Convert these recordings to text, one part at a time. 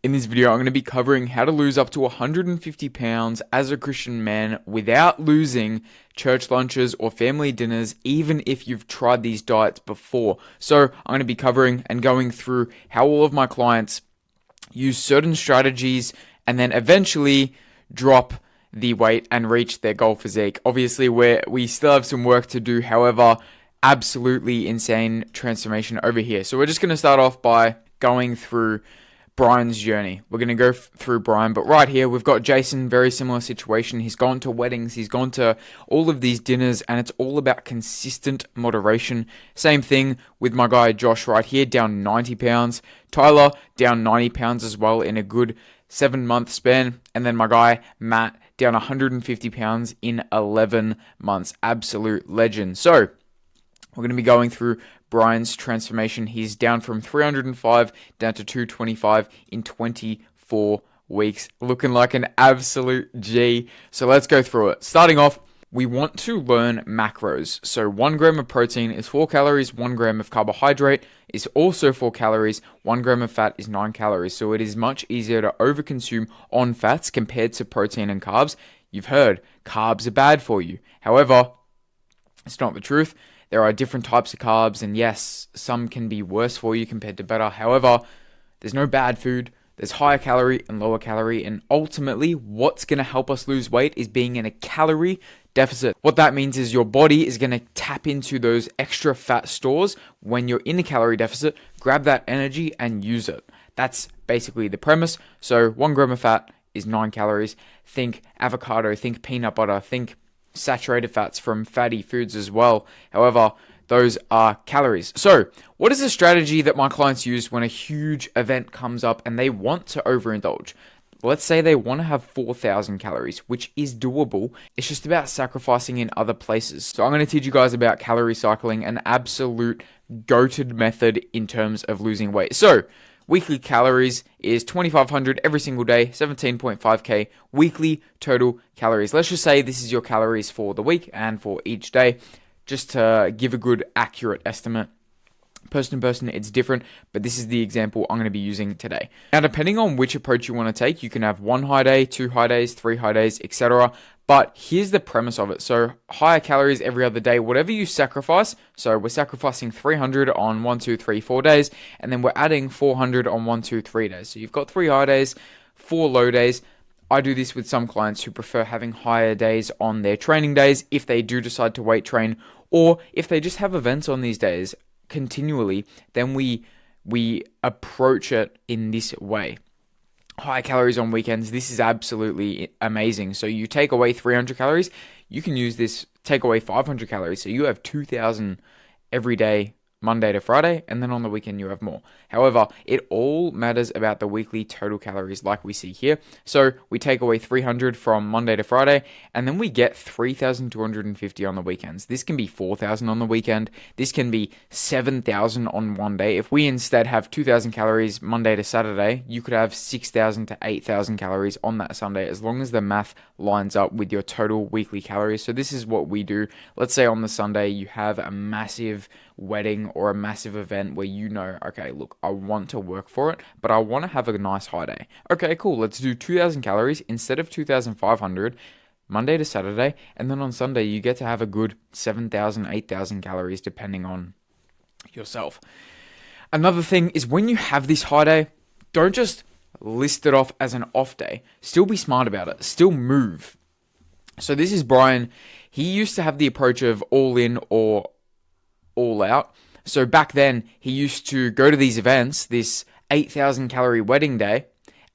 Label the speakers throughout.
Speaker 1: In this video, I'm going to be covering how to lose up to 150 pounds as a Christian man without losing church lunches or family dinners, even if you've tried these diets before. So I'm going to be covering and going through how all of my clients use certain strategies and then eventually drop the weight and reach their goal physique. Obviously, we still have some work to do. However, absolutely insane transformation over here. So we're just going to start off by going through Brian's journey. We're going to go through Brian, but right here we've got Jason, very similar situation. He's gone to weddings, he's gone to all of these dinners, and it's all about consistent moderation. Same thing with my guy Josh right here, down 90 pounds. Tyler, down 90 pounds as well in a good 7-month span. And then my guy Matt, down 150 pounds in 11 months. Absolute legend. So we're going to be going through Brian's transformation. He's down from 305 down to 225 in 24 weeks, looking like an absolute G. So let's go through it. Starting off, we want to learn macros. So 1 gram of protein is 4 calories, 1 gram of carbohydrate is also 4 calories, 1 gram of fat is 9 calories. So it is much easier to overconsume on fats compared to protein and carbs. You've heard carbs are bad for you. However, it's not the truth. There are different types of carbs, and yes, some can be worse for you compared to better. However, there's no bad food. There's higher calorie and lower calorie, and ultimately, what's going to help us lose weight is being in a calorie deficit. What that means is your body is going to tap into those extra fat stores when you're in a calorie deficit, grab that energy and use it. That's basically the premise. So 1 gram of fat is 9 calories. Think avocado, think peanut butter, think saturated fats from fatty foods as well. However, those are calories. So, what is the strategy that my clients use when a huge event comes up and they want to overindulge? Let's say they want to have 4,000 calories, which is doable. It's just about sacrificing in other places. So I'm going to teach you guys about calorie cycling, an absolute goated method in terms of losing weight. So, weekly calories is 2,500 every single day, 17.5k weekly total calories. Let's just say this is your calories for the week and for each day, just to give a good accurate estimate. Person to person, it's different, but this is the example I'm going to be using today. Now, depending on which approach you want to take, you can have 1 high day, 2 high days, 3 high days, etc. But here's the premise of it. So higher calories every other day, whatever you sacrifice. So we're sacrificing 300 on 1, 2, 3, 4 days, and then we're adding 400 on 1, 2, 3 days. So you've got 3 high days, 4 low days. I do this with some clients who prefer having higher days on their training days if they do decide to weight train, or if they just have events on these days continually, then we approach it in this way. High calories on weekends, this is absolutely amazing. So you take away 300 calories, you can use this, take away 500 calories, so you have 2,000 every day, Monday to Friday, and then on the weekend you have more. However, it all matters about the weekly total calories like we see here. So we take away 300 from Monday to Friday, and then we get 3,250 on the weekends. This can be 4,000 on the weekend. This can be 7,000 on one day. If we instead have 2,000 calories Monday to Saturday, you could have 6,000 to 8,000 calories on that Sunday, as long as the math lines up with your total weekly calories. So this is what we do. Let's say on the Sunday you have a massive wedding or a massive event where you know, okay, look, I want to work for it, but I want to have a nice high day. Okay, cool. Let's do 2,000 calories instead of 2,500 Monday to Saturday. And then on Sunday, you get to have a good 7,000, 8,000 calories, depending on yourself. Another thing is when you have this high day, don't just list it off as an off day. Still be smart about it. Still move. So this is Brian. He used to have the approach of all in or all out. So back then, he used to go to these events, this 8,000 calorie wedding day,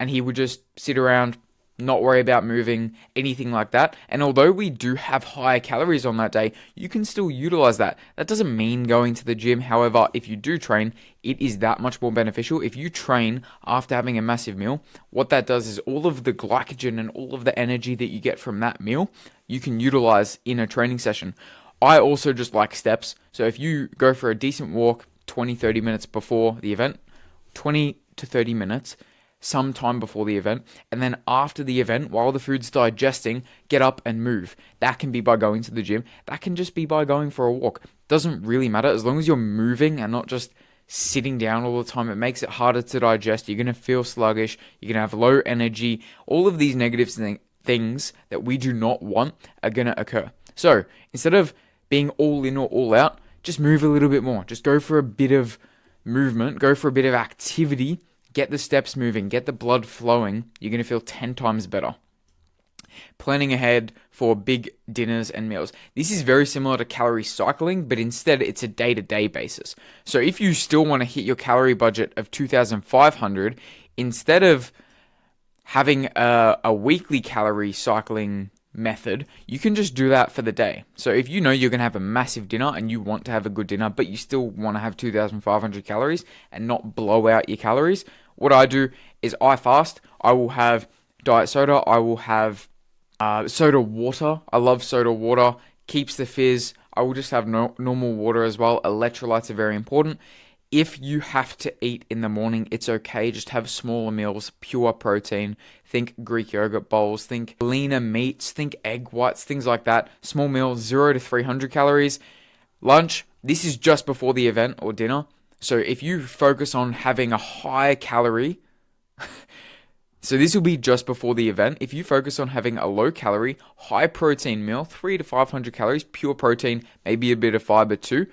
Speaker 1: and he would just sit around, not worry about moving, anything like that. And although we do have higher calories on that day, you can still utilize that. That doesn't mean going to the gym. However, if you do train, it is that much more beneficial. If you train after having a massive meal, what that does is all of the glycogen and all of the energy that you get from that meal, you can utilize in a training session. I also just like steps. So if you go for a decent walk 20, 30 minutes before the event, 20 to 30 minutes, sometime before the event, and then after the event, while the food's digesting, get up and move. That can be by going to the gym. That can just be by going for a walk. Doesn't really matter as long as you're moving and not just sitting down all the time. It makes it harder to digest. You're going to feel sluggish. You're going to have low energy. All of these negative things that we do not want are going to occur. So instead of being all in or all out, just move a little bit more. Just go for a bit of movement. Go for a bit of activity. Get the steps moving. Get the blood flowing. You're going to feel 10 times better. Planning ahead for big dinners and meals. This is very similar to calorie cycling, but instead it's a day-to-day basis. So if you still want to hit your calorie budget of 2,500, instead of having a weekly calorie cycling method, you can just do that for the day. So if you know you're going to have a massive dinner and you want to have a good dinner, but you still want to have 2,500 calories and not blow out your calories, what I do is I fast. I will have diet soda. I will have soda water. I love soda water. Keeps the fizz. I will just have normal water as well. Electrolytes are very important. If you have to eat in the morning, it's okay. Just have smaller meals, pure protein. Think Greek yogurt bowls. Think leaner meats. Think egg whites, things like that. Small meals, 0 to 300 calories. Lunch, this is just before the event or dinner. So if you focus on having a high calorie, so this will be just before the event. If you focus on having a low calorie, high protein meal, 300 to 500 calories, pure protein, maybe a bit of fiber too,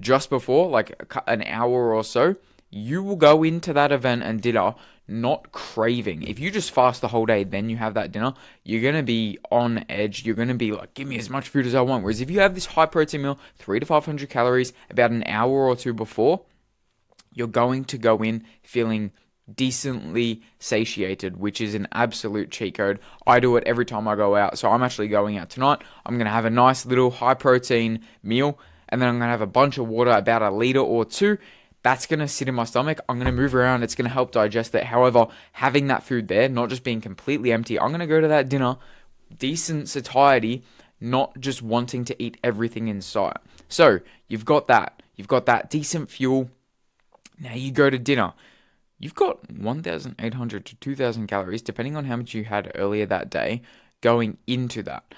Speaker 1: just before, like an hour or so, you will go into that event and dinner not craving. If you just fast the whole day, then you have that dinner, you're going to be on edge. You're going to be like, give me as much food as I want. Whereas if you have this high protein meal, 300 to 500 calories, about an hour or two before, you're going to go in feeling decently satiated, which is an absolute cheat code. I do it every time I go out. So I'm actually going out tonight. I'm going to have a nice little high protein meal, and then I'm going to have a bunch of water, about a liter or two. That's going to sit in my stomach. I'm going to move around. It's going to help digest it. However, having that food there, not just being completely empty, I'm going to go to that dinner, decent satiety, not just wanting to eat everything in sight. So you've got that. You've got that decent fuel. Now you go to dinner. You've got 1,800 to 2,000 calories, depending on how much you had earlier that day, going into that.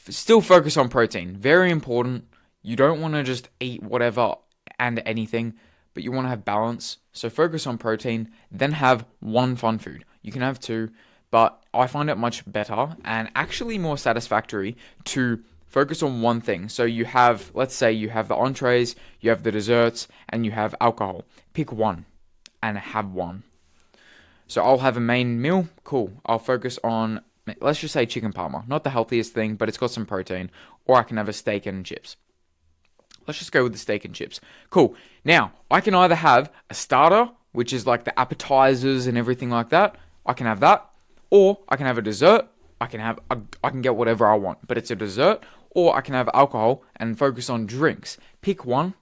Speaker 1: Still focus on protein. Very important. You don't want to just eat whatever and anything, but you want to have balance. So focus on protein, then have one fun food. You can have two, but I find it much better and actually more satisfactory to focus on one thing. So you have, let's say you have the entrees, you have the desserts, and you have alcohol. Pick one and have one. So I'll have a main meal. Cool. I'll focus on, let's just say chicken parma. Not the healthiest thing, but it's got some protein. Or I can have a steak and chips. Let's just go with the steak and chips. Cool. Now, I can either have a starter, which is like the appetizers and everything like that. I can have that. Or I can have a dessert. I can get whatever I want, but it's a dessert. Or I can have alcohol and focus on drinks. Pick one.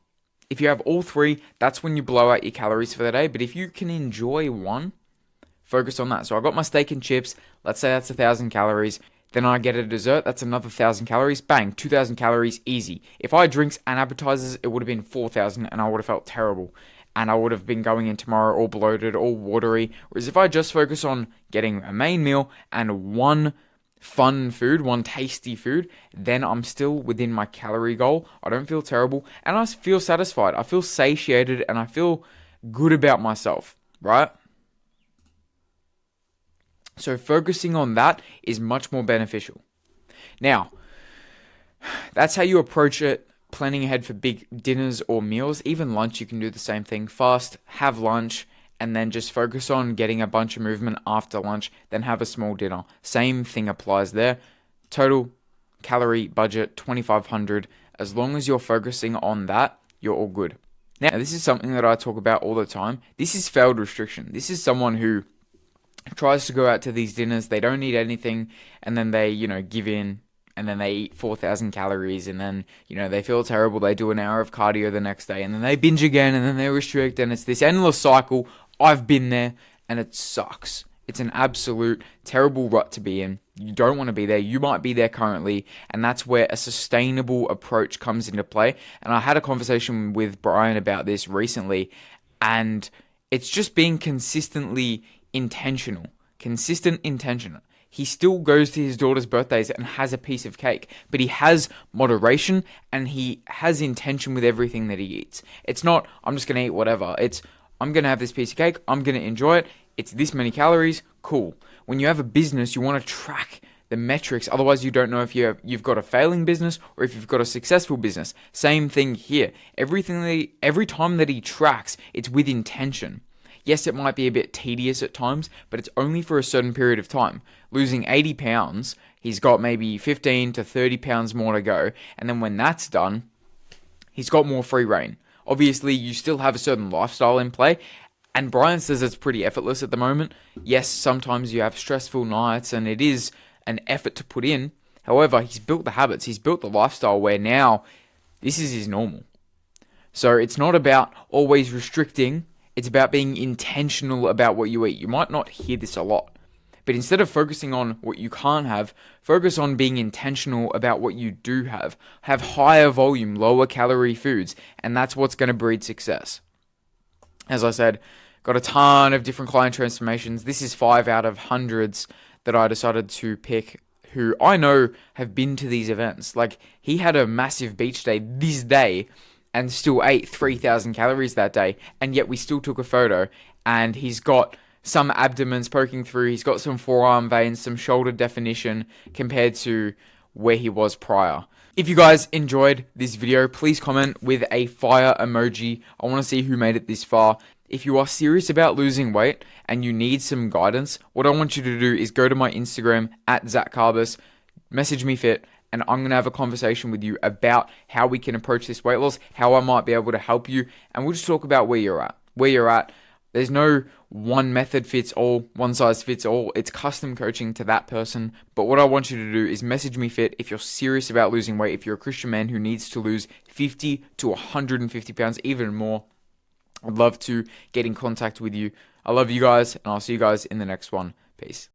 Speaker 1: If you have all three, that's when you blow out your calories for the day. But if you can enjoy one, focus on that. So I got my steak and chips. Let's say that's 1,000 calories. Then I get a dessert. That's another 1,000 calories. Bang, 2,000 calories, easy. If I had drinks and appetizers, it would have been 4,000 and I would have felt terrible. And I would have been going in tomorrow all bloated, all watery. Whereas if I just focus on getting a main meal and one fun food, one tasty food, then I'm still within my calorie goal. I don't feel terrible and I feel satisfied. I feel satiated and I feel good about myself, right? So focusing on that is much more beneficial. Now, that's how you approach it, planning ahead for big dinners or meals. Even lunch, you can do the same thing. Fast, have lunch, and then just focus on getting a bunch of movement after lunch, then have a small dinner. Same thing applies there. Total calorie budget, 2,500. As long as you're focusing on that, you're all good. Now, this is something that I talk about all the time. This is failed restriction. This is someone who tries to go out to these dinners, they don't eat anything, and then they, give in, and then they eat 4,000 calories, and then, they feel terrible, they do an hour of cardio the next day, and then they binge again, and then they restrict, and it's this endless cycle. I've been there, and it sucks. It's an absolute terrible rut to be in. You don't want to be there. You might be there currently, and that's where a sustainable approach comes into play. And I had a conversation with Brian about this recently, and it's just being consistent intentional. he still goes to his daughter's birthdays and has a piece of cake, but he has moderation and he has intention with everything that he eats. It's not, I'm just going to eat whatever. It's, I'm going to have this piece of cake, I'm going to enjoy it, it's this many calories, cool. When you have a business, you want to track the metrics, otherwise you don't know if you've got a failing business or if you've got a successful business. Same thing here. Every time that he tracks, it's with intention. Yes, it might be a bit tedious at times, but it's only for a certain period of time. Losing 80 pounds, he's got maybe 15 to 30 pounds more to go, and then when that's done, he's got more free reign. Obviously, you still have a certain lifestyle in play, and Brian says it's pretty effortless at the moment. Yes, sometimes you have stressful nights, and it is an effort to put in. However, he's built the habits, he's built the lifestyle where now this is his normal. So it's not about always restricting, it's about being intentional about what you eat. You might not hear this a lot, but instead of focusing on what you can't have, focus on being intentional about what you do have. Have higher volume, lower calorie foods, and that's what's going to breed success. As I said, got a ton of different client transformations. This is 5 out of hundreds that I decided to pick who I know have been to these events. Like, he had a massive beach day this day and still ate 3,000 calories that day, and yet we still took a photo, and he's got some abdomens poking through, he's got some forearm veins, some shoulder definition compared to where he was prior. If you guys enjoyed this video, please comment with a fire emoji. I want to see who made it this far. If you are serious about losing weight and you need some guidance, what I want you to do is go to my Instagram at Zach Carbis, message me fit, and I'm going to have a conversation with you about how we can approach this weight loss, how I might be able to help you, and we'll just talk about where you're at. There's no one method fits all, one size fits all. It's custom coaching to that person. But what I want you to do is message me fit if you're serious about losing weight, if you're a Christian man who needs to lose 50 to 150 pounds, even more. I'd love to get in contact with you. I love you guys, and I'll see you guys in the next one. Peace.